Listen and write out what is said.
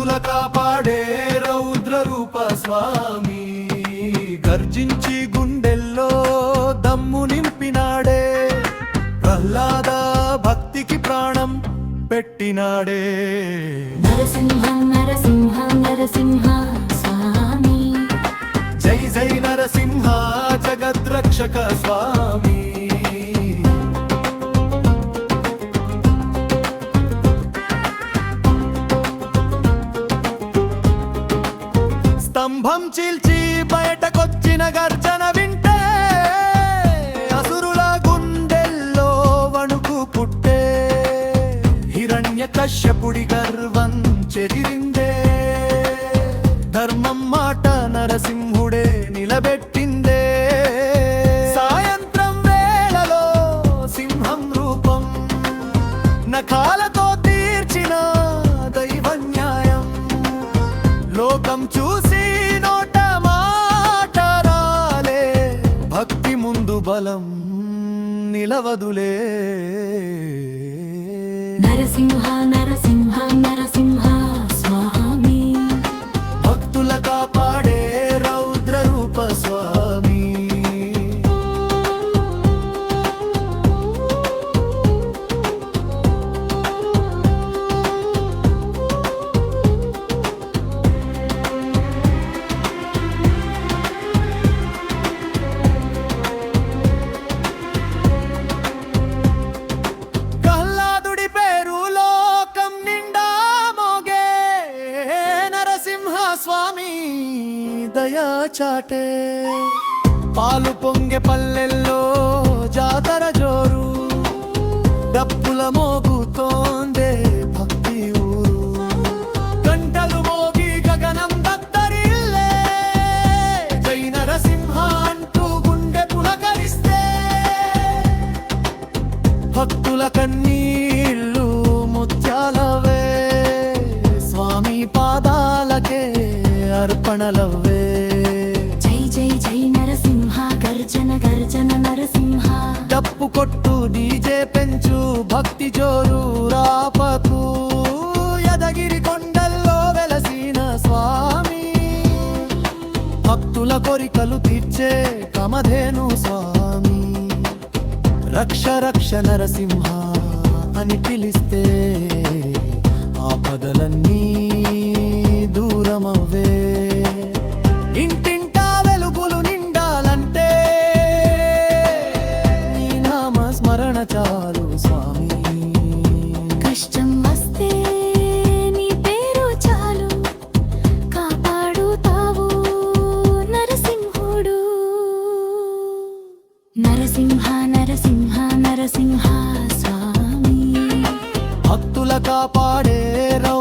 భక్తుల కాపాడే రౌద్ర రూప స్వామి గర్జించి గుండెల్లో దమ్ము నింపినాడే ప్రహ్లాద భక్తికి ప్రాణం పెట్టినాడే నరసింహ నరసింహ నరసింహ స్వామి జై జై నరసింహ జగద్రక్షక స్వామి స్తంభం చీల్చి బయటకొచ్చిన గర్జన వింటే అసురుల గుండెల్లో వణుకు పుట్టే హిరణ్యకశ్యపుడి గర్వం చెదిరిందే ధర్మం మాట నరసింహుడే నిలబెట్టిందే సాయంత్రం వేళలో సింహం రూపం నఖాలతో తీర్చిన దైవ న్యాయం లోకం చూసి నోట మాట రాలే భక్తి ముందు బలం నిలవదులే నరసింహ నరసింహ నరసింహ స్వామి భక్తుల కాపాడే రౌద్ర రూప స్వామి ప్రహ్లాదుడి పేరు లోకం నిండా మోగే నరసింహ స్వామి దయా చాటే పాలు పొంగే పల్లెల్లో జాతర జోరు డప్పుల మోగుతోందే భక్తి ఊరు గంటలు మోగి గగనం దత్తరిల్లే జై నరసింహ అంటూ గుండె పులకరిస్తే భక్తుల కన్నీళ్ళు ముత్యాలవే స్వామి పాదాలకే అర్పణలవే జై జై జై నరసింహ గర్జన గర్జన నరసింహ డప్పు కొట్టు డీజే పెంచు భక్తి జోరు రాపకు యదగిరి కొండల్లో వెలసిన స్వామి భక్తుల కోరికలు తీర్చే కమధేను స్వామి రక్ష రక్ష నరసింహ అని పిలిస్తే ఆపదలన్నీ దూరమవ్వే ఇంటింటా వెలుగులు నిండాలంటే నీ నామ స్మరణ చాలు స్వామి కష్టం వస్తే నీ పేరు చాలు కాపాడుతావు నరసింహుడు నరసింహ నరసింహ నరసింహ స్వామి భక్తుల కాపాడే రౌ